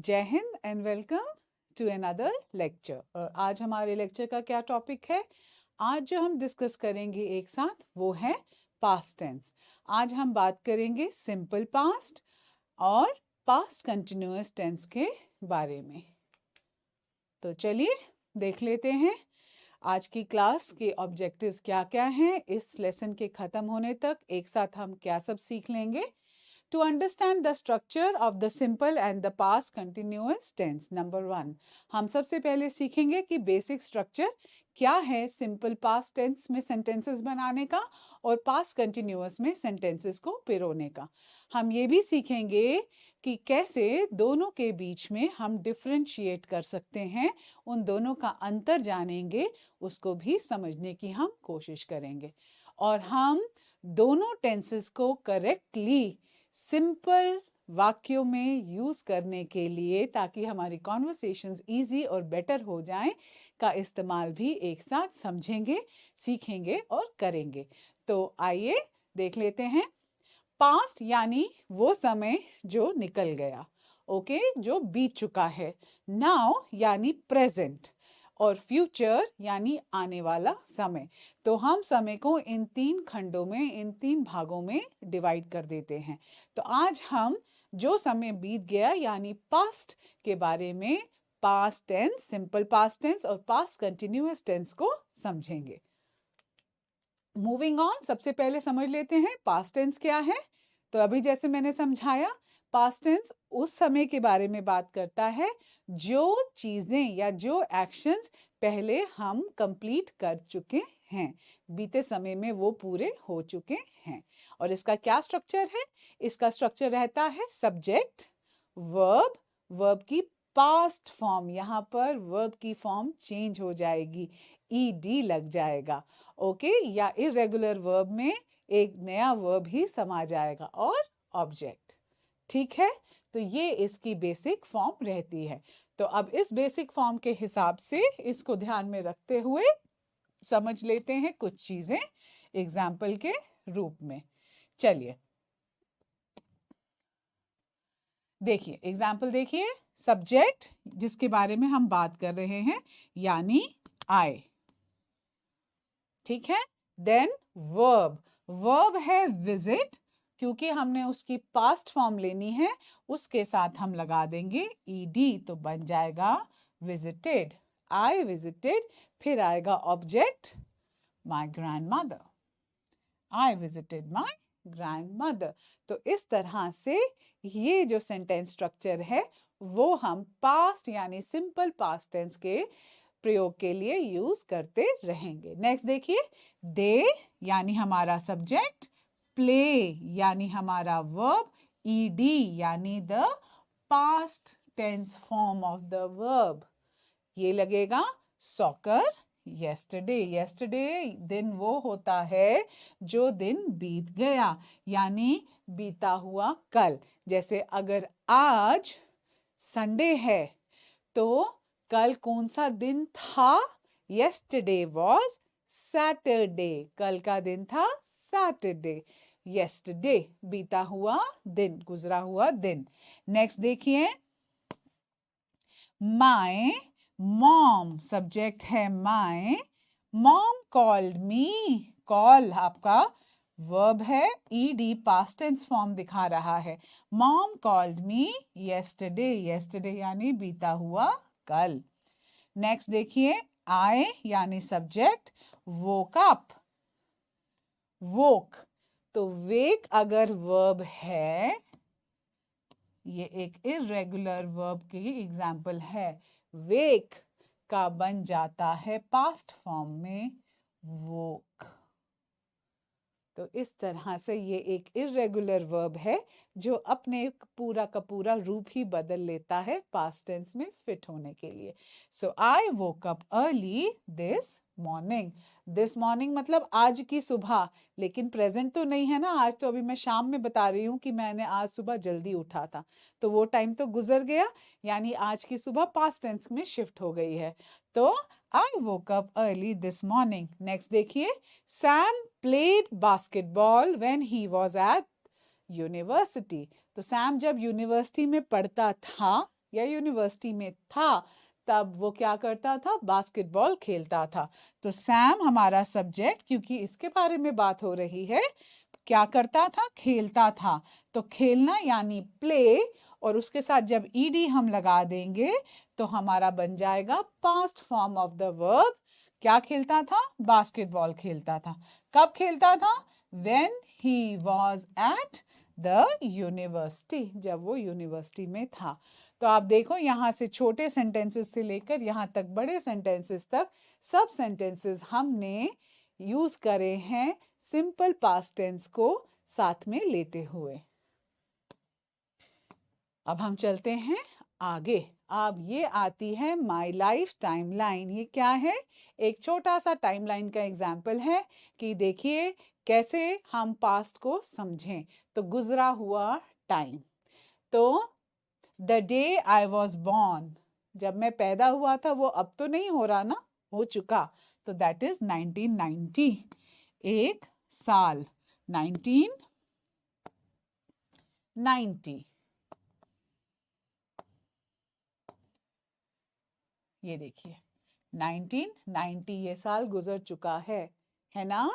जय हिंद and welcome to another lecture. आज हमारे लेक्चर का क्या टॉपिक है? आज जो हम डिस्कस करेंगे एक साथ वो है पास्ट टेंस। आज हम बात करेंगे सिंपल पास्ट और पास्ट कंटिन्यूअस टेंस के बारे में। तो चलिए देख लेते हैं आज की क्लास के ऑब्जेक्टिव्स क्या क्या हैं। इस लेसन के ख़त्म होने तक एक साथ हम क्या सब सीख लेंगे। To understand the structure of the simple and the past continuous tense, number 1, हम सबसे पहले सीखेंगे कि बेसिक स्ट्रक्चर क्या है सिंपल पास्ट टेंस में सेंटेंसेस बनाने का और पास्ट कंटिन्यूअस में सेंटेंसेस को पिरोने का। हम ये भी सीखेंगे कि कैसे दोनों के बीच में हम डिफरेंशिएट कर सकते हैं, उन दोनों का अंतर जानेंगे, उसको भी समझने की हम कोशिश करेंगे। और हम दोनों टेंसेस को करेक्टली सिंपल वाक्यों में यूज करने के लिए, ताकि हमारी कॉन्वर्सेशंस इजी और बेटर हो जाएं, का इस्तेमाल भी एक साथ समझेंगे, सीखेंगे और करेंगे। तो आइए देख लेते हैं। पास्ट यानी वो समय जो निकल गया, ओके, जो बीत चुका है। नाउ यानी प्रेजेंट और फ्यूचर यानी आने वाला समय। तो हम समय को इन 3 खंडों में, इन 3 भागों में डिवाइड कर देते हैं। तो आज हम जो समय बीत गया यानी पास्ट के बारे में, past tense, simple past tense और पास्ट कंटिन्यूअस टेंस को समझेंगे। मूविंग ऑन, सबसे पहले समझ लेते हैं पास्ट टेंस क्या है। तो अभी जैसे मैंने समझाया, पास्ट टेंस उस समय के बारे में बात करता है जो चीजें या जो एक्शंस पहले हम कंप्लीट कर चुके हैं, बीते समय में वो पूरे हो चुके हैं। और इसका क्या स्ट्रक्चर है? इसका स्ट्रक्चर रहता है सब्जेक्ट, वर्ब, वर्ब की पास्ट फॉर्म, यहाँ पर वर्ब की फॉर्म चेंज हो जाएगी, ईडी लग जाएगा, ओके, या इरेगुलर वर्ब में एक नया वर्ब ही समा जाएगा, और ऑब्जेक्ट। ठीक है, तो ये इसकी बेसिक फॉर्म रहती है। तो अब इस बेसिक फॉर्म के हिसाब से इसको ध्यान में रखते हुए समझ लेते हैं कुछ चीजें एग्जाम्पल के रूप में। चलिए देखिए, एग्जाम्पल देखिए। सब्जेक्ट जिसके बारे में हम बात कर रहे हैं यानी आई, ठीक है। देन वर्ब, वर्ब है विजिट, क्योंकि हमने उसकी पास्ट फॉर्म लेनी है, उसके साथ हम लगा देंगे ईडी, तो बन जाएगा विजिटेड, आई विजिटेड। फिर आएगा object, my grandmother, I visited my grandmother. तो इस तरह से ये जो सेंटेंस स्ट्रक्चर है वो हम पास्ट यानी सिंपल पास्ट टेंस के प्रयोग के लिए यूज करते रहेंगे। नेक्स्ट देखिए, दे यानी हमारा सब्जेक्ट, प्ले यानी हमारा वर्ब, ईडी यानी the past tense form of the verb. ये लगेगा सॉकर, yesterday, yesterday दिन वो होता है जो दिन बीत गया, यानी बीता हुआ कल। जैसे अगर आज संडे है तो कल कौन सा दिन था? yesterday was Saturday, कल का दिन था सैटरडे। yesterday बीता हुआ दिन, गुजरा हुआ दिन। नेक्स्ट देखिए, my मॉम, सब्जेक्ट है my, mom called me, call आपका वर्ब है, ईडी पास्ट टेंस फॉर्म दिखा रहा है। Mom called me yesterday, yesterday यानी बीता हुआ कल। नेक्स्ट देखिए, आई यानी सब्जेक्ट, वोक अप, वोक, तो वेक अगर वर्ब है, ये एक इरेगुलर वर्ब की एग्जाम्पल है, वेक का बन जाता है पास्ट फॉर्म में वोक। तो इस तरह से ये एक इरेगुलर वर्ब है जो अपने पूरा का पूरा रूप ही बदल लेता है पास्ट टेंस में फिट होने के लिए। So I woke up early this morning, this morning मतलब आज की सुबह, लेकिन प्रेजेंट तो नहीं है ना, आज तो अभी मैं शाम में बता रही हूँ कि मैंने आज सुबह जल्दी उठा था, तो वो टाइम तो गुजर गया, यानी आज की सुबह पास्ट टेंस में शिफ्ट हो गई है। तो I woke up early this morning. Next देखिए, Sam played basketball when he was at university, तो सैम जब यूनिवर्सिटी में पढ़ता था या यूनिवर्सिटी में था तब वो क्या करता था, बास्केटबॉल खेलता था। तो सैम हमारा सब्जेक्ट, क्योंकि इसके बारे में बात हो रही है, क्या करता था, खेलता था। तो खेलना यानी प्ले, और उसके साथ जब ईडी हम लगा देंगे तो हमारा बन जाएगा past form of the verb. क्या खेलता था, बास्केटबॉल खेलता था। कब खेलता था, when he was at the university, जब वो यूनिवर्सिटी में था। तो आप देखो यहाँ से छोटे सेंटेंसेस से लेकर यहाँ तक बड़े सेंटेंसेस तक सब सेंटेंसेस हमने यूज करे हैं सिंपल पास्ट टेंस को साथ में लेते हुए। अब हम चलते हैं आगे। अब ये आती है माई लाइफ टाइमलाइन। ये क्या है, एक छोटा सा टाइमलाइन का एग्जाम्पल है कि देखिए कैसे हम पास्ट को समझें। तो गुजरा हुआ टाइम, तो the day I was born, जब मैं पैदा हुआ था, वो अब तो नहीं हो रहा ना, हो चुका, तो दैट इज 1990। एक साल 1990, ये देखिए 1990 ये साल गुजर चुका है ना।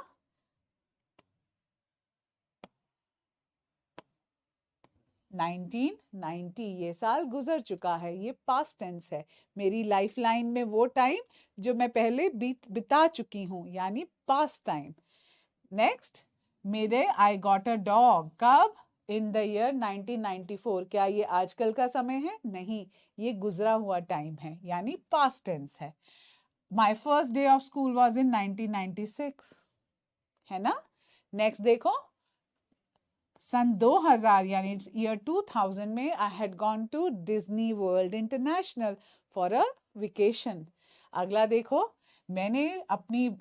नाइनटीन 90 ये साल गुजर चुका है, ये पास्ट टेंस है। मेरी लाइफ लाइन में वो टाइम जो मैं पहले बिता चुकी हूं, यानी पास्ट टाइम। नेक्स्ट, मेरे आई गॉट अ डॉग, कब, इन द ईयर 1994। क्या ये आजकल का समय है, नहीं, ये गुजरा हुआ टाइम है, यानी पास्ट टेंस है। My first day of school was in 1996, है ना। नेक्स्ट देखो, सन 2000 यानी ईयर 2000 में I had gone to Disney World International for a vacation. अगला देखो, मैंने अपनी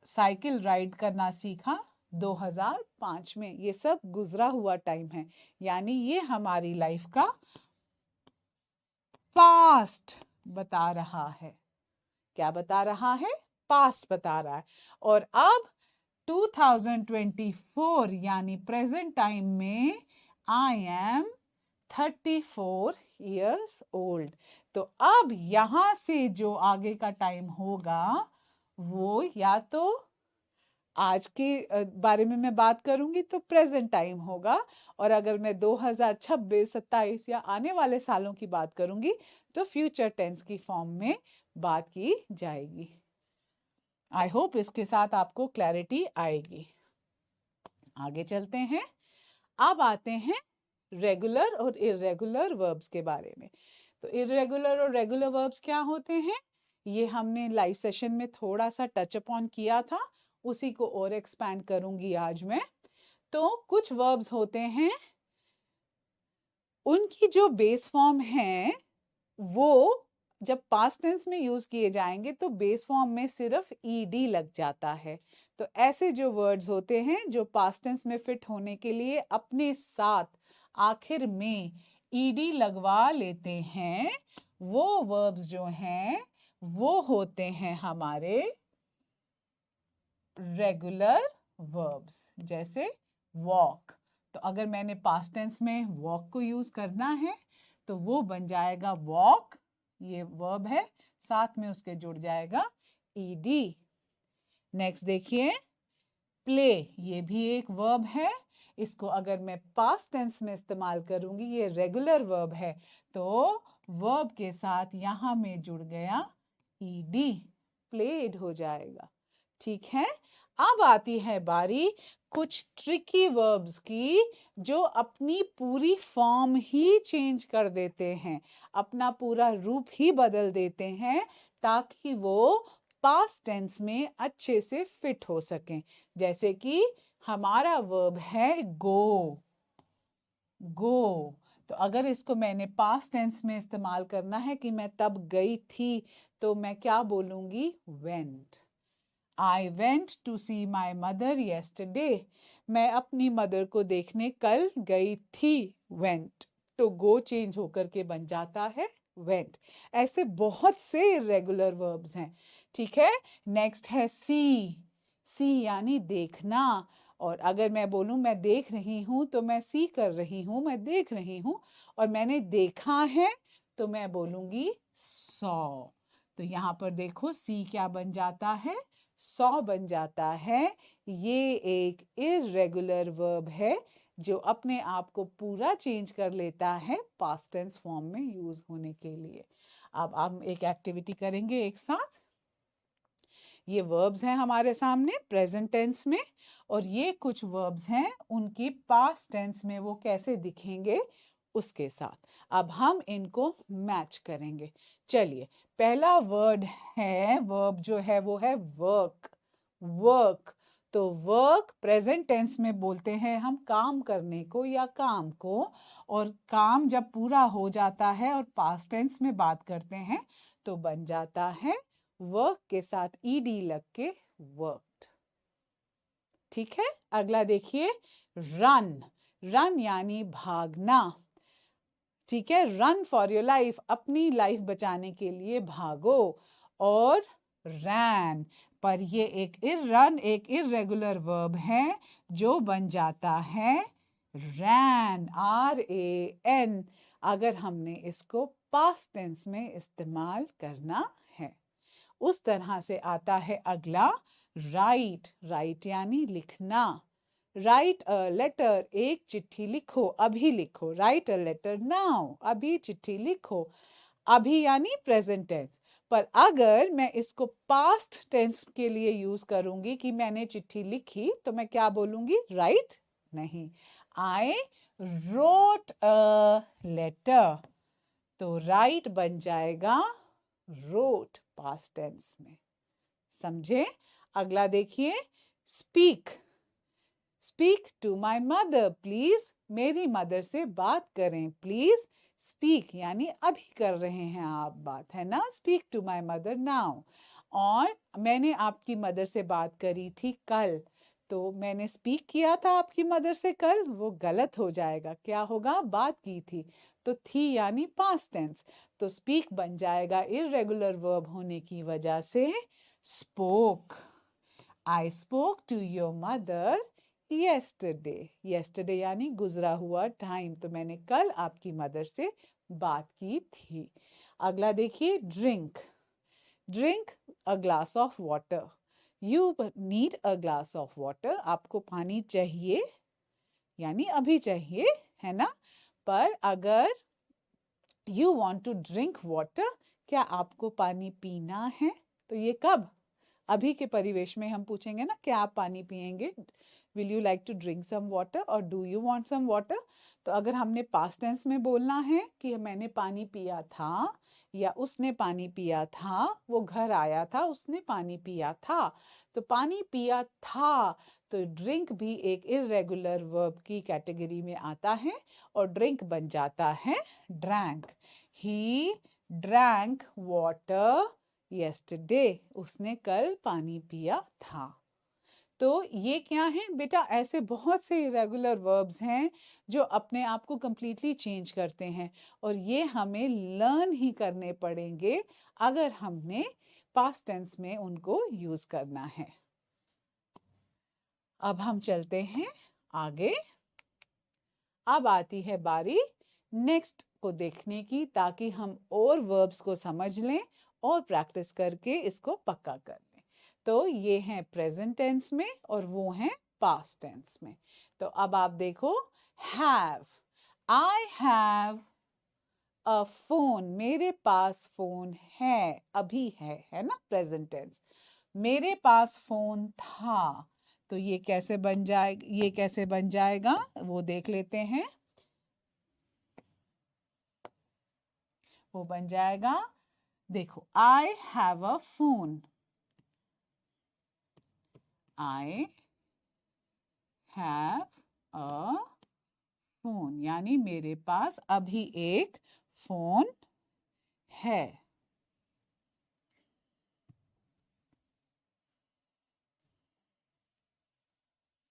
साइकिल राइड करना सीखा 2005 में। ये सब गुजरा हुआ टाइम है, यानी ये हमारी लाइफ का पास्ट बता रहा है। क्या बता रहा है, पास्ट बता रहा है। और अब 2024 यानी प्रेजेंट टाइम में आई एम 34 years old। तो अब यहां से जो आगे का टाइम होगा वो या तो आज के बारे में मैं बात करूंगी तो प्रेजेंट टाइम होगा, और अगर मैं 2026, 27 या आने वाले सालों की बात करूंगी तो फ्यूचर टेंस की फॉर्म में बात की जाएगी। आई होप इसके साथ आपको क्लैरिटी आएगी। आगे चलते हैं। अब आते हैं रेगुलर और इरेगुलर वर्ब्स के बारे में। तो इरेगुलर और रेगुलर वर्ब्स क्या होते हैं, ये हमने लाइव सेशन में थोड़ा सा टच अपॉन किया था, उसी को और एक्सपैंड करूंगी आज मैं। तो कुछ वर्ब्स होते हैं, उनकी जो बेस फॉर्म है वो जब पास्ट टेंस में यूज किए जाएंगे तो बेस फॉर्म में सिर्फ ईडी लग जाता है। तो ऐसे जो वर्ड्स होते हैं जो पास्ट टेंस में फिट होने के लिए अपने साथ आखिर में ईडी लगवा लेते हैं, वो वर्ब्स जो हैं वो होते हैं हमारे रेगुलर वर्ब्स। जैसे वॉक, तो अगर मैंने पास्ट टेंस में वॉक को यूज करना है तो वो बन जाएगा वॉक, ये वर्ब है, साथ में उसके जुड़ जाएगा ईडी। नेक्स्ट देखिए, प्ले, ये भी एक वर्ब है, इसको अगर मैं पास्ट टेंस में इस्तेमाल करूंगी, ये रेगुलर वर्ब है, तो वर्ब के साथ यहां में जुड़ गया ईडी, प्लेड हो जाएगा। ठीक है। अब आती है बारी कुछ ट्रिकी वर्ब्स की, जो अपनी पूरी फॉर्म ही चेंज कर देते हैं, अपना पूरा रूप ही बदल देते हैं ताकि वो पास्ट टेंस में अच्छे से फिट हो सकें। जैसे कि हमारा वर्ब है गो, गो, तो अगर इसको मैंने पास्ट टेंस में इस्तेमाल करना है कि मैं तब गई थी, तो मैं क्या बोलूंगी, went. I went to see my mother yesterday। मैं अपनी मदर को देखने कल गई थी, went। तो go चेंज होकर के बन जाता है went। ऐसे बहुत से irregular verbs हैं। ठीक है। नेक्स्ट है see, see यानी देखना, और अगर मैं बोलूं मैं देख रही हूं तो मैं see कर रही हूं, मैं देख रही हूं, और मैंने देखा है तो मैं बोलूंगी सौ। तो यहाँ पर देखो सी क्या बन जाता है, सौ बन जाता है। ये एक इर्रेगुलर वर्ब है जो अपने आप को पूरा चेंज कर लेता है पास्ट टेंस फॉर्म में यूज होने के लिए। अब हम एक एक्टिविटी करेंगे एक साथ। ये वर्ब्स हैं हमारे सामने प्रेजेंट टेंस में, और ये कुछ वर्ब्स हैं उनकी पास्ट टेंस में, वो कैसे दिखेंगे उसके साथ। अब हम इनको मैच करेंगे। चलिए, पहला वर्ड है, वर्ब जो है वो है वर्क। वर्क, तो वर्क प्रेजेंट टेंस में बोलते हैं हम काम करने को या काम को, और काम जब पूरा हो जाता है और पास्ट टेंस में बात करते हैं तो बन जाता है वर्क के साथ ईडी लग के वर्कड। ठीक है, अगला देखिए, रन। रन यानी भागना। ठीक है, रन फॉर योर लाइफ, अपनी लाइफ बचाने के लिए भागो। और रैन, पर ये रन एक इर्रेगुलर वर्ब है जो बन जाता है रैन, RAN, अगर हमने इसको पास्ट टेंस में इस्तेमाल करना है। उस तरह से आता है अगला राइट। राइट यानी लिखना। राइट अ लेटर, एक चिट्ठी लिखो, अभी लिखो। राइट अ लेटर नाउ, अभी चिट्ठी लिखो। अभी यानी प्रेजेंट टेंस, पर अगर मैं इसको पास्ट टेंस के लिए यूज करूंगी कि मैंने चिट्ठी लिखी, तो मैं क्या बोलूंगी, राइट नहीं, आई रोट अ लेटर। तो राइट बन जाएगा रोट पास्ट टेंस में। समझे? अगला देखिए, speak. Speak to my mother please, मेरी मदर से बात करें प्लीज। स्पीक यानी अभी कर रहे हैं आप बात, है ना, speak to my mother now. और मैंने आपकी मदर से बात करी थी कल, तो मैंने स्पीक किया था आपकी मदर से कल, वो गलत हो जाएगा, क्या होगा, बात की थी। तो थी यानी पास्ट टेंस, तो स्पीक बन जाएगा इर्रेगुलर वर्ब होने की वजह से spoke. I spoke to your mother yesterday। yesterday यानी गुजरा हुआ टाइम, तो मैंने कल आपकी मदर से बात की थी। अगला देखिए, drink. Drink a glass of water. You need a glass of water, आपको पानी चाहिए यानी अभी चाहिए, है ना। पर अगर you want to drink water, क्या आपको पानी पीना है, तो ये कब, अभी के परिवेश में हम पूछेंगे ना, क्या आप पानी पिएंगे, will you like to drink some water और do you want some water. तो अगर हमने पास्ट टेंस में बोलना है कि मैंने पानी पिया था या उसने पानी पिया था, वो घर आया था, उसने पानी पिया था, तो पानी पिया था, तो ड्रिंक भी एक इर्रेगुलर वर्ब की कैटेगरी में आता है और ड्रिंक बन जाता है drank. He drank water yesterday, उसने कल पानी पिया था। तो ये क्या है बेटा, ऐसे बहुत से इरेगुलर वर्ब्स हैं जो अपने आप को कंप्लीटली चेंज करते हैं, और ये हमें लर्न ही करने पड़ेंगे अगर हमने पास्ट टेंस में उनको यूज करना है। अब हम चलते हैं आगे। अब आती है बारी नेक्स्ट को देखने की, ताकि हम और वर्ब्स को समझ लें और प्रैक्टिस करके इसको पक्का कर लें। तो ये हैं प्रेजेंट टेंस में और वो हैं पास्ट टेंस में। तो अब आप देखो, have, I have a phone, मेरे पास फोन है, अभी है ना, प्रेजेंट टेंस। मेरे पास फोन था, तो ये कैसे बन जाएगा, ये कैसे बन जाएगा वो देख लेते हैं। वो बन जाएगा, देखो, I have a phone, I have a phone यानी मेरे पास अभी एक फोन है।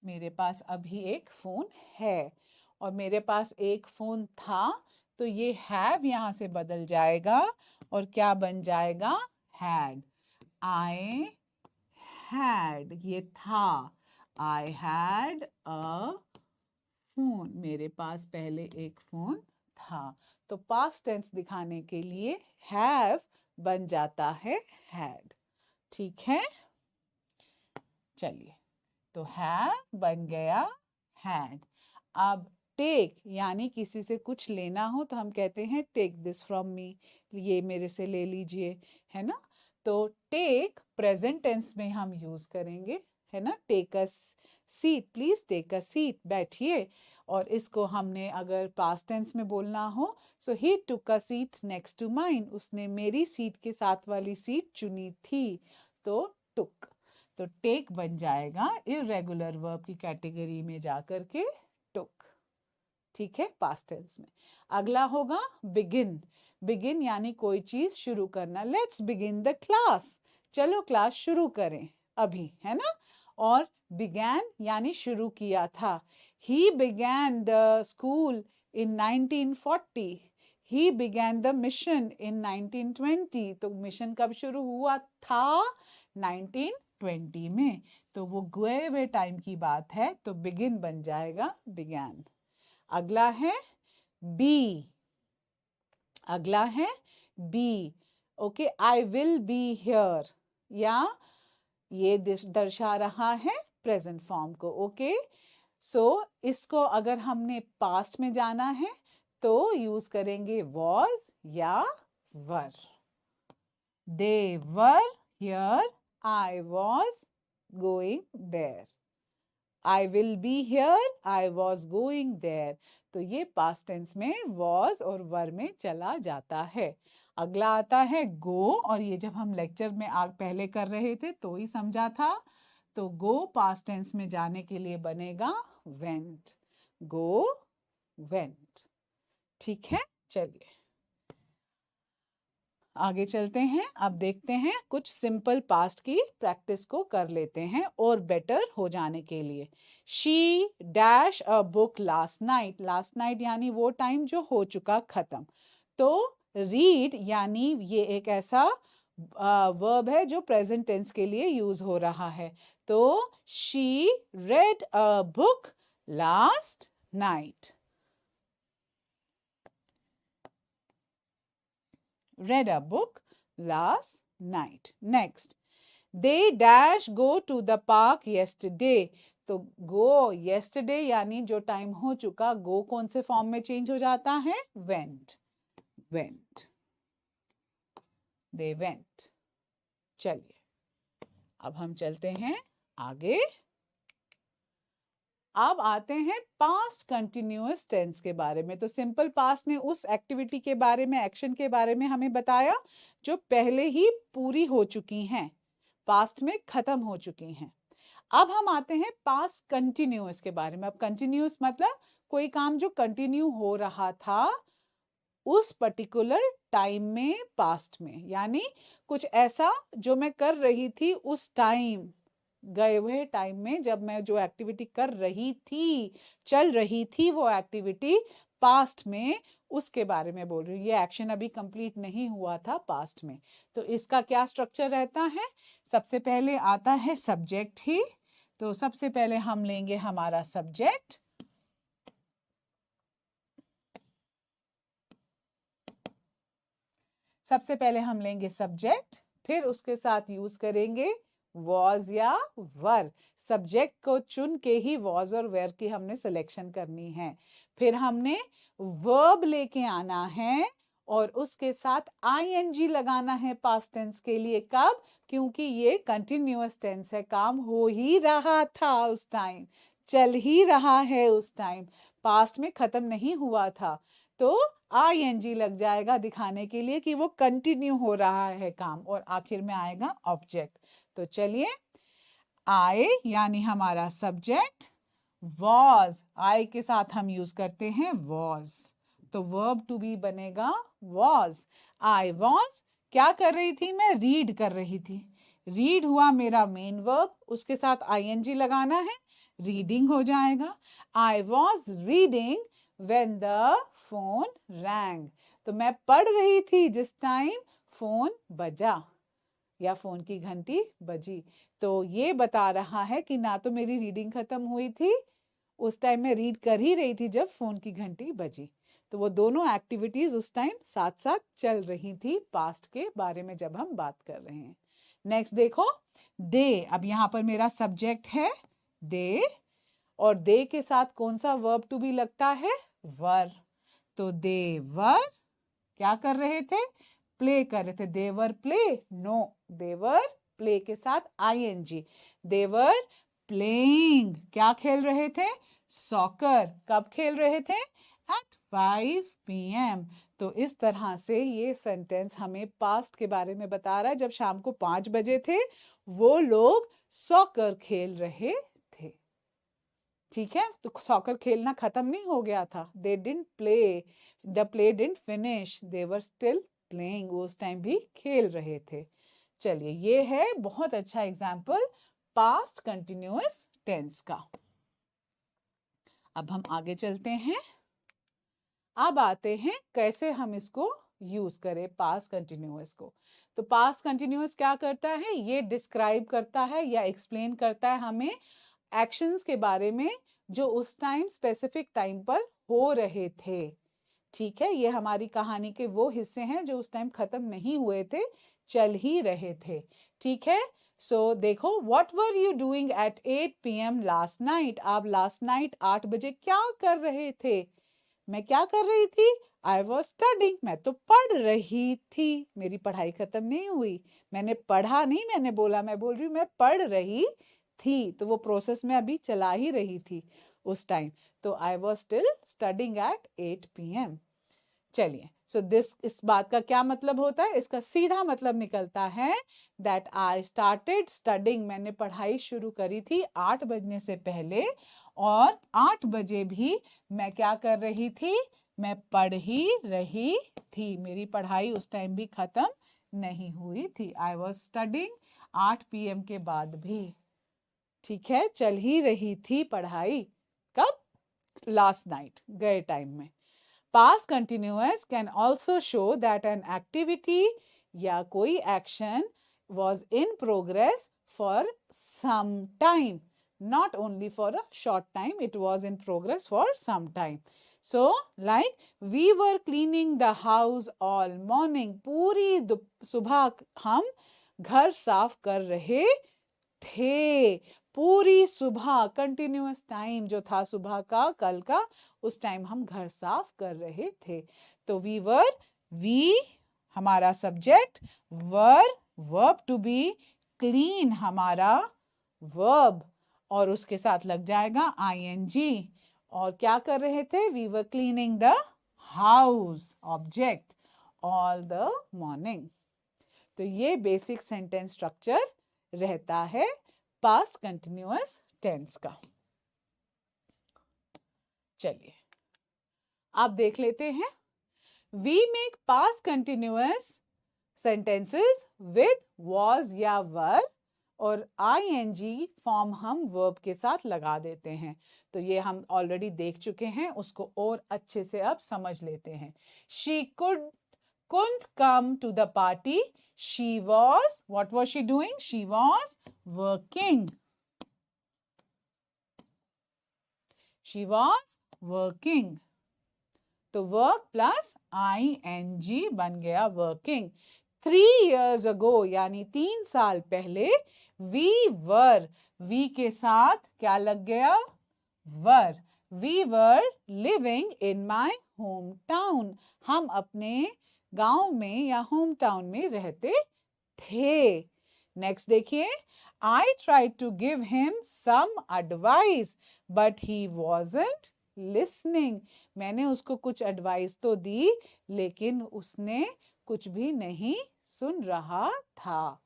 मेरे पास अभी एक फोन है, और मेरे पास एक फोन था, तो ये हैव यहां से बदल जाएगा और क्या बन जाएगा, हैड। आई हैड, ये था, आई हैड अ फोन, मेरे पास पहले एक फोन था। तो पास्ट टेंस दिखाने के लिए हैव बन जाता है हैड। ठीक है, चलिए, तो हैव बन गया हैड। अब टेक यानी किसी से कुछ लेना हो तो हम कहते हैं टेक दिस फ्रॉम मी, ये मेरे से ले लीजिए, है ना। तो टेक प्रेजेंट टेंस में हम यूज करेंगे, है ना। Take a seat, please take a seat, बैठिए। और इसको हमने अगर पास्ट टेंस में बोलना हो, so he took a seat next to mine, उसने मेरी सीट के साथ वाली सीट चुनी थी, तो टुक। तो टेक बन जाएगा इर्रेगुलर वर्ब की कैटेगरी में जाकर के टुक। ठीक है, पास्ट टेंस में। अगला होगा बिगिन। बिगिन यानी कोई चीज शुरू करना। लेट्स बिगिन द क्लास, चलो क्लास शुरू करें अभी, है ना। और बिगैन यानी शुरू किया था। He began the school in 1940, he began the mission in 1920। तो मिशन कब शुरू हुआ था? 1920 में। तो वो गए हुए टाइम की बात है, तो बिगिन बन जाएगा बिगैन। अगला है बी। अगला है be. Okay, I will be here, या ये दर्शा रहा है प्रेजेंट फॉर्म को। ओके, सो इसको अगर हमने पास्ट में जाना है तो यूज करेंगे वॉज या were. They were here, I was going there. I will be here, I was going there। तो ये पास्ट टेंस में was और were में चला जाता है। अगला आता है go, और ये जब हम लेक्चर में पहले कर रहे थे तो ही समझा था। तो go पास्ट टेंस में जाने के लिए बनेगा went। go went। ठीक है, चलिए आगे चलते हैं। अब देखते हैं कुछ सिंपल पास्ट की प्रैक्टिस को कर लेते हैं और बेटर हो जाने के लिए। She dash a book last night. Last night यानी वो टाइम जो हो चुका खत्म। तो रीड यानी ये एक ऐसा वर्ब है जो प्रेजेंट टेंस के लिए यूज हो रहा है। तो she red a book last night. Read a book last night. Next, they dash go to the park yesterday। तो go yesterday यानी जो टाइम हो चुका, go कौन से फॉर्म में चेंज हो जाता है? went। went, they went। चलिए अब हम चलते हैं आगे। अब आते हैं पास्ट कंटिन्यूअस टेंस के बारे में। तो सिंपल पास्ट ने उस एक्टिविटी के बारे में, एक्शन के बारे में हमें बताया जो पहले ही पूरी हो चुकी हैं, पास्ट में खत्म हो चुकी हैं। अब हम आते हैं पास्ट कंटिन्यूअस के बारे में। अब कंटिन्यूअस मतलब कोई काम जो कंटिन्यू हो रहा था उस पर्टिकुलर टाइम में, पास्ट में, यानी कुछ ऐसा जो मैं कर रही थी उस टाइम, गए हुए टाइम में जब मैं जो एक्टिविटी कर रही थी, चल रही थी वो एक्टिविटी पास्ट में, उसके बारे में बोल रही हूँ। ये एक्शन अभी कंप्लीट नहीं हुआ था पास्ट में। तो इसका क्या स्ट्रक्चर रहता है? सबसे पहले आता है सब्जेक्ट ही। तो सबसे पहले हम लेंगे हमारा सब्जेक्ट। सबसे पहले हम लेंगे सब्जेक्ट, फिर उसके साथ यूज करेंगे was या वर। सब्जेक्ट को चुन के ही was और were की हमने सिलेक्शन करनी है। फिर हमने वर्ब लेके आना है और उसके साथ ing लगाना है पास्ट टेंस के लिए। कब? क्योंकि ये कंटिन्यूअस टेंस है, काम हो ही रहा था उस टाइम, चल ही रहा है उस टाइम, पास्ट में खत्म नहीं हुआ था। तो ing लग जाएगा दिखाने के लिए कि वो कंटिन्यू हो रहा है काम, और आखिर में आएगा ऑब्जेक्ट। तो चलिए, I यानी हमारा सब्जेक्ट, was, I के साथ हम यूज करते हैं was, तो verb to be बनेगा was। I was क्या कर रही थी? मैं रीड कर रही थी। रीड हुआ मेरा मेन वर्ब, उसके साथ ing लगाना है, रीडिंग हो जाएगा। I was reading when the phone rang। तो मैं पढ़ रही थी जिस टाइम फोन बजा या फोन की घंटी बजी। तो ये बता रहा है कि ना तो मेरी रीडिंग खत्म हुई थी, उस टाइम मैं रीड कर ही रही थी जब फोन की घंटी बजी। तो वो दोनों एक्टिविटीज उस टाइम साथ साथ चल रही थी पास्ट के बारे में जब हम बात कर रहे हैं। नेक्स्ट देखो, दे। अब यहाँ पर मेरा सब्जेक्ट है दे, और दे के साथ कौन सा वर्ब टू बी लगता है? वर। तो दे वर क्या कर रहे थे? प्ले कर रहे थे। देवर प्ले? नो, देवर प्ले के साथ आईएनजी। देवर प्लेइंग, क्या खेल रहे थे? सॉकर। कब खेल रहे थे? At 5 PM। तो इस तरह से ये सेंटेंस हमें पास्ट के बारे में बता रहा है। जब शाम को 5 बजे थे वो लोग सॉकर खेल रहे थे। ठीक है, तो सॉकर खेलना खत्म नहीं हो गया था। They didn't play, the play didn't finish, they were still playing, वो उस टाइम भी खेल रहे थे। चलिए, ये है बहुत अच्छा एग्जाम्पल पास्ट कंटिन्यूअस टेंस का। अब हम आगे चलते हैं। अब आते हैं कैसे हम इसको यूज करें पास्ट कंटिन्यूअस को। तो पास्ट कंटिन्यूअस क्या करता है? ये डिस्क्राइब करता है या एक्सप्लेन करता है हमें एक्शंस के बारे में जो उस टाइम स्पेसिफिक टाइम पर हो रहे थे। ठीक है, ये हमारी कहानी के वो हिस्से हैं जो उस टाइम खत्म नहीं हुए थे, चल ही रहे थे। ठीक है, सो देखो, what were you doing at 8 PM last night? आप लास्ट नाइट 8 बजे क्या कर रहे थे? मैं क्या कर रही थी? आई वॉज स्टडिंग, मैं तो पढ़ रही थी। मेरी पढ़ाई खत्म नहीं हुई, मैंने पढ़ा नहीं, मैंने बोला, मैं बोल रही हूँ मैं पढ़ रही थी, तो वो प्रोसेस में अभी चला ही रही थी उस टाइम। तो I was still studying at 8 PM। चलिए, सो दिस, इस बात का क्या मतलब होता है? इसका सीधा मतलब निकलता है दैट आई स्टार्टेड स्टडिंग, मैंने पढ़ाई शुरू करी थी 8 बजने से पहले, और 8 बजे भी मैं क्या कर रही थी? मैं पढ़ ही रही थी, मेरी पढ़ाई उस टाइम भी खत्म नहीं हुई थी। आई वॉज स्टडिंग 8 PM के बाद भी। ठीक है, चल ही रही थी पढ़ाई। कब? लास्ट नाइट, गए टाइम में। Past continuous can also show that an activity या कोई action was in progress for some time, not only for a short time, it was in progress for some time. So, like we were cleaning the house all morning, पूरी सुबह हम घर साफ कर रहे थे। पूरी सुबह, कंटिन्यूअस टाइम जो था सुबह का, कल का, उस टाइम हम घर साफ कर रहे थे। तो वी वर, वी हमारा subject, were verb to be, clean हमारा वर्ब, और उसके साथ लग जाएगा आईएनजी। और क्या कर रहे थे? We were cleaning the house, object, all the morning. तो ये बेसिक सेंटेंस स्ट्रक्चर रहता है पास्ट कंटिन्यूअस टेंस का। चलिए, आप देख लेते हैं। We make past continuous sentences with was या वर, और आईएनजी फॉर्म हम वर्ब के साथ लगा देते हैं। तो ये हम ऑलरेडी देख चुके हैं, उसको और अच्छे से अब समझ लेते हैं। She couldn't come to the party. She was, what was she doing? She was working. She was working. तो work plus ing बन गया working. 3 years ago यानी 3 साल पहले, we were, we के साथ क्या लग गया? were. We were living in my hometown. हम अपने गांव में या होम टाउन में रहते थे। नेक्स्ट देखिए, I tried to give him some advice, but he wasn't listening. मैंने उसको कुछ एडवाइस तो दी, लेकिन उसने कुछ भी नहीं सुन रहा था।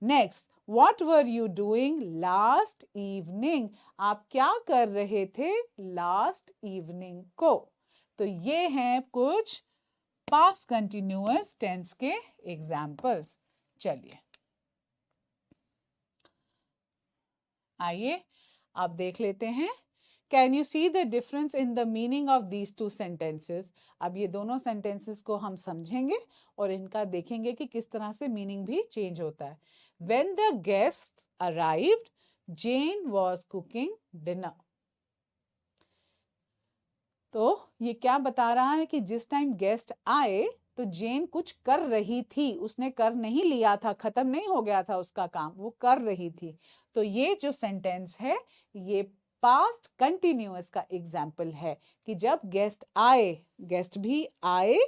Next, what were you doing last evening? आप क्या कर रहे थे लास्ट इवनिंग को? तो ये हैं कुछ पास्ट कंटिन्यूअस टेंस के एग्जाम्पल्स। चलिए, आइए आप देख लेते हैं। Can you see the difference in the meaning of these two sentences? अब ये दोनों सेंटेंसेस को हम समझेंगे और इनका देखेंगे कि किस तरह से मीनिंग भी चेंज होता है। When the guests arrived, Jane was cooking dinner. तो ये क्या बता रहा है कि जिस टाइम गेस्ट आए तो जेन कुछ कर रही थी, उसने कर नहीं लिया था, खत्म नहीं हो गया था उसका काम, वो कर रही थी। तो ये जो सेंटेंस है ये पास्ट कंटिन्यूअस का एग्जाम्पल है कि जब गेस्ट आए, गेस्ट भी आए,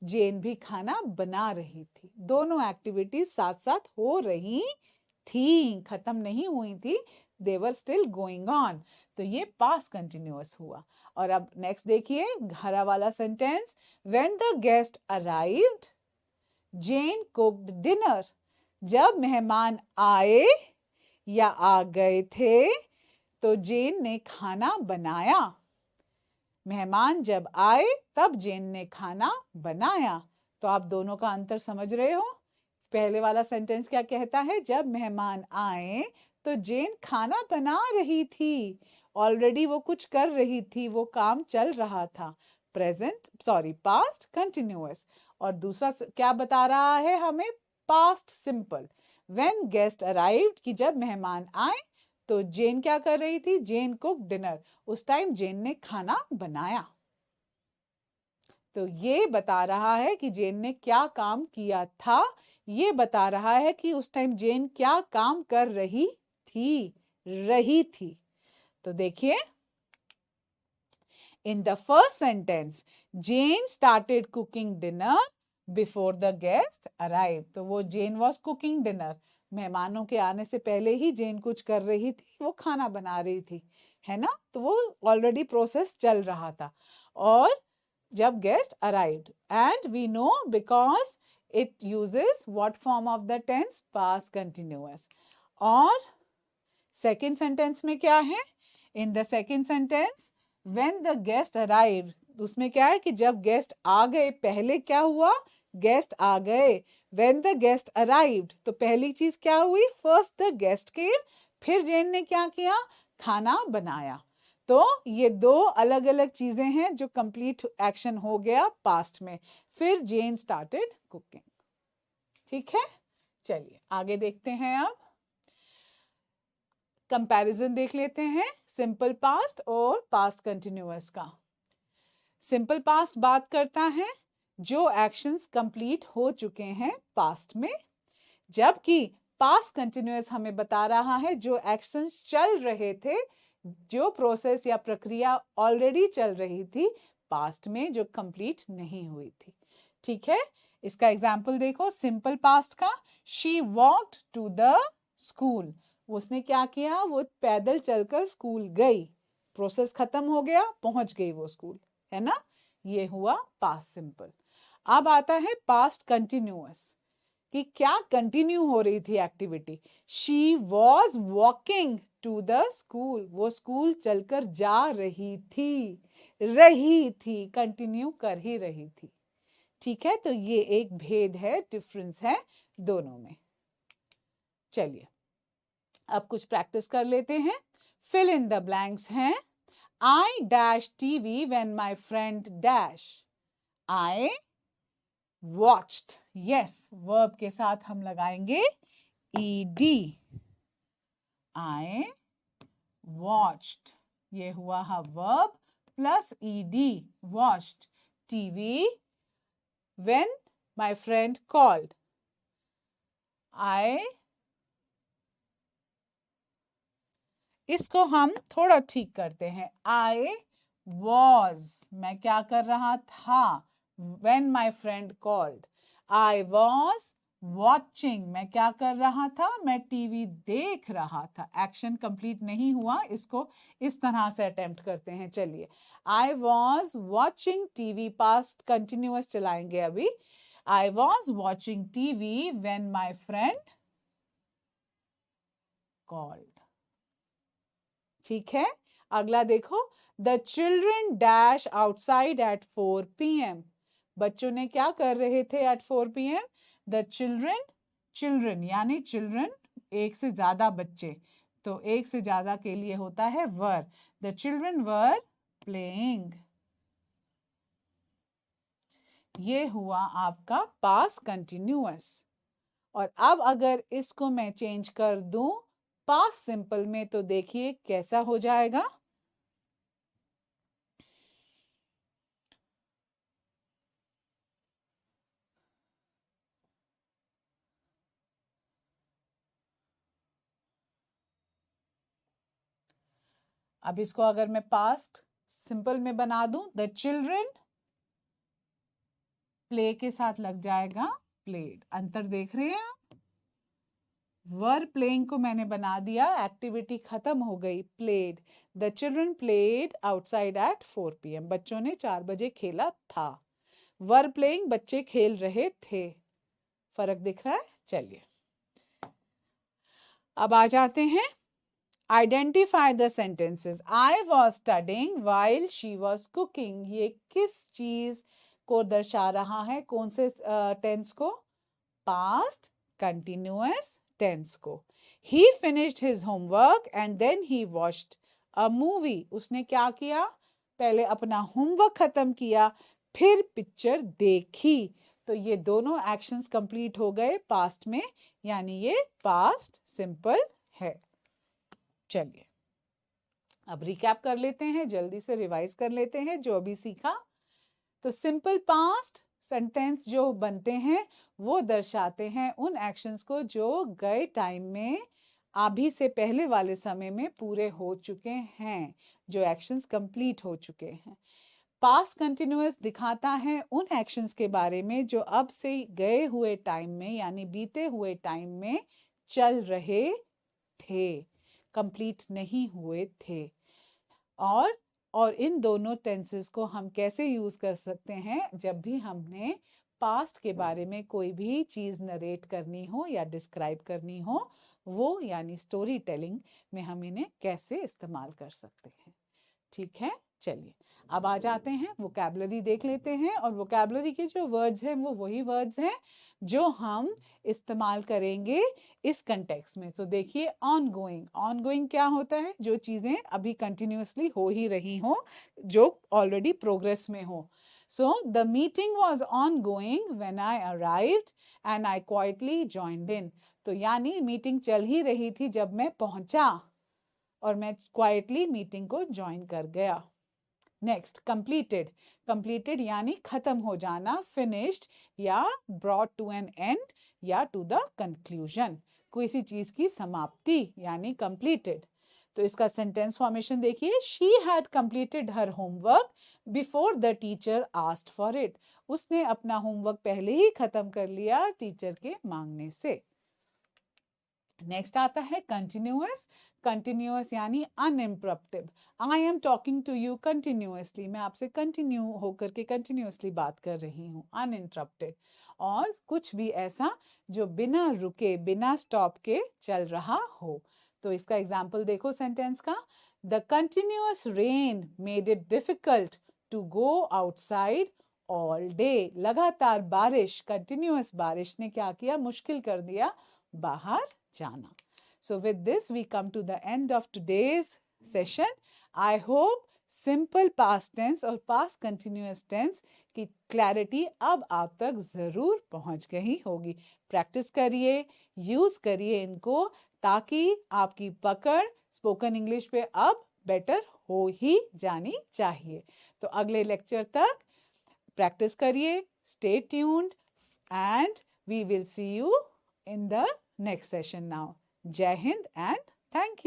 जेन भी खाना बना रही थी, दोनों एक्टिविटीज साथ साथ हो रही थी, खत्म नहीं हुई थी, दे वर स्टिल गोइंग ऑन। तो ये पास्ट कंटिन्यूअस हुआ। और अब नेक्स्ट देखिए हरा वाला sentence, when the guest arrived Jane cooked dinner. जब मेहमान आए या आ गए थे तो जेन ने खाना बनाया। मेहमान जब आए तब जेन ने खाना बनाया। तो आप दोनों का अंतर समझ रहे हो। पहले वाला सेंटेंस क्या कहता है, जब मेहमान आए तो जेन खाना बना रही थी, ऑलरेडी वो कुछ कर रही थी, वो काम चल रहा था, पास्ट कंटिन्यूअस। और दूसरा क्या बता रहा है हमें, past simple, when guest arrived कि जब मेहमान आए तो जेन क्या कर रही थी, जेन कुक डिनर, उस टाइम जेन ने खाना बनाया। तो ये बता रहा है कि जेन ने क्या काम किया था, ये बता रहा है कि उस टाइम जेन क्या काम कर रही थी। तो देखिए in the first sentence Jane started cooking dinner before the guest arrive. तो वो जेन वॉज कुकिंग डिनर, मेहमानों के आने से पहले ही जेन कुछ कर रही थी, वो खाना बना रही थी, है ना। तो वो ऑलरेडी प्रोसेस चल रहा था। और जब guest arrived, and we know because it uses what form of the tense, past continuous. और सेकेंड सेंटेंस में क्या है, in the second sentence when the guest arrived, उसमें क्या है कि जब गेस्ट आ गए, पहले क्या हुआ, गेस्ट आ गए, व्हेन द गेस्ट अराइव्ड तो पहली चीज क्या हुई, फर्स्ट द गेस्ट केम, फिर जेन ने क्या किया, खाना बनाया। तो ये दो अलग अलग चीजें हैं जो कंप्लीट एक्शन हो गया पास्ट में, फिर जेन स्टार्टेड कुकिंग। ठीक है, चलिए आगे देखते हैं। अब कंपैरिजन देख लेते हैं सिंपल पास्ट और पास्ट कंटिन्यूअस का। सिंपल पास्ट बात करता है जो एक्शंस कंप्लीट हो चुके हैं पास्ट में, जबकि पास्ट कंटिन्यूअस हमें बता रहा है जो एक्शंस चल रहे थे, जो प्रोसेस या प्रक्रिया ऑलरेडी चल रही थी पास्ट में, जो कंप्लीट नहीं हुई थी। ठीक है, इसका एग्जाम्पल देखो सिंपल पास्ट का, she walked to the school, उसने क्या किया, वो पैदल चलकर स्कूल गई, प्रोसेस खत्म हो गया, पहुंच गई वो स्कूल, है ना। ये हुआ पास्ट सिंपल। अब आता है पास्ट कंटिन्यूअस कि क्या कंटिन्यू हो रही थी activity, she was walking to the school, वो स्कूल चलकर जा रही थी, कंटिन्यू कर ही रही थी। ठीक है, तो ये एक भेद है, डिफरेंस है दोनों में। चलिए अब कुछ प्रैक्टिस कर लेते हैं। फिल इन द ब्लैंक्स हैं, I dash TV when my friend dash, I watched, yes verb के साथ हम लगाएंगे ed, आई वॉच्ड, ये हुआ है verb plus ed, watched, TV when my friend called, I, इसको हम थोड़ा ठीक करते हैं, आई वॉज, मैं क्या कर रहा था, when my friend called, I was watching, मैं क्या कर रहा था, मैं टीवी देख रहा था, एक्शन कंप्लीट नहीं हुआ, इसको इस तरह से अटेम्प्ट करते हैं। चलिए, I was watching TV, past continuous चलाएंगे अभी, I was watching TV when my friend called. ठीक है, अगला देखो, the children dash outside eight 4 PM, बच्चों ने क्या कर रहे थे एट 4 PM, द चिल्ड्रन यानी चिल्ड्रन एक से ज्यादा बच्चे, तो एक से ज्यादा के लिए होता है वर, द चिल्ड्रन वर प्लेइंग। ये हुआ आपका पास्ट कंटिन्यूअस। और अब अगर इसको मैं चेंज कर दूं पास्ट सिंपल में, तो देखिए कैसा हो जाएगा, अब इसको अगर मैं पास्ट सिंपल में बना दूं, द चिल्ड्रन प्ले के साथ लग जाएगा प्लेड। अंतर देख रहे हैं आप? वर प्लेइंग को मैंने बना दिया, एक्टिविटी खत्म हो गई, played. The children played outside eight 4 PM, बच्चों ने 4 बजे खेला था। वर प्लेइंग, बच्चे खेल रहे थे। फर्क दिख रहा है? चलिए अब आ जाते हैं, identify the sentences. I was studying while she was cooking, ये किस चीज को दर्शा रहा है? कौन से टेंस को? पास्ट कंटिन्यूअस टेंस को। He finished his homework and then he watched a movie, उसने क्या किया? पहले अपना होमवर्क खत्म किया, फिर पिक्चर देखी। तो ये दोनों एक्शंस कंप्लीट हो गए पास्ट में, यानी ये पास्ट सिंपल है। चलिए अब रिकैप कर लेते हैं, जल्दी से रिवाइज कर लेते हैं जो अभी सीखा। तो सिंपल पास्ट सेंटेंस जो बनते हैं वो दर्शाते हैं उन एक्शंस को जो गए टाइम में, अभी से पहले वाले समय में पूरे हो चुके हैं, जो एक्शंस कंप्लीट हो चुके हैं। पास्ट कंटिन्यूअस दिखाता है उन एक्शंस के बारे में जो अब से गए हुए टाइम में, यानी बीते हुए टाइम में चल रहे थे, कंप्लीट नहीं हुए थे। और इन दोनों टेंसेस को हम कैसे यूज कर सकते हैं? जब भी हमने पास्ट के बारे में कोई भी चीज नरेट करनी हो या डिस्क्राइब करनी हो, वो यानी स्टोरी टेलिंग में हम इन्हें कैसे इस्तेमाल कर सकते हैं। ठीक है, चलिए अब आ जाते हैं, वोकैबुलरी देख लेते हैं। और वोकैबुलरी के जो वर्ड्स हैं वो वही वर्ड्स हैं जो हम इस्तेमाल करेंगे इस कंटेक्स्ट में। तो देखिए, ऑनगोइंग, ऑनगोइंग क्या होता है? जो चीजें अभी कंटिन्यूअसली हो ही रही हो, जो ऑलरेडी प्रोग्रेस में हो। So the meeting was ongoing when I arrived and I quietly joined in. तो यानी मीटिंग चल ही रही थी जब मैं पहुंचा और मैं क्वाइटली मीटिंग को ज्वाइन कर गया। नेक्स्ट, कंप्लीटेड, कंप्लीटेड यानी खत्म हो जाना, फिनिश्ड या ब्रॉट टू एन एंड या टू द कंक्लूजन, किसी चीज की समाप्ति यानी कंप्लीटेड। तो इसका सेंटेंस फॉर्मेशन देखिए, she had completed her homework before the teacher asked for it, उसने अपना होमवर्क पहले ही खत्म कर लिया टीचर के मांगने से। नेक्स्ट आता है कंटिन्यूअस, कंटिन्यूअस यानी uninterrupted. I am talking to you continuously, मैं आपसे कंटिन्यू होकर के कंटिन्यूअसली बात कर रही हूँ, अनइंटरप्टेड। और कुछ भी ऐसा जो बिना रुके, बिना स्टॉप के चल रहा हो। तो इसका एग्जाम्पल देखो सेंटेंस का, the continuous rain made it difficult to go outside all day, लगातार बारिश, कंटिन्यूअस बारिश ने क्या किया? मुश्किल कर दिया बाहर जाना। So with this we come to the end of today's session. I hope simple past tense और past continuous tense की क्लैरिटी अब आप तक जरूर पहुंच गई होगी। प्रैक्टिस करिए, यूज करिए इनको, ताकि आपकी पकड़ स्पोकन इंग्लिश पे अब बेटर हो ही जानी चाहिए। तो अगले लेक्चर तक प्रैक्टिस करिए, stay tuned and we will see you in the next session now. Jai Hind and thank you.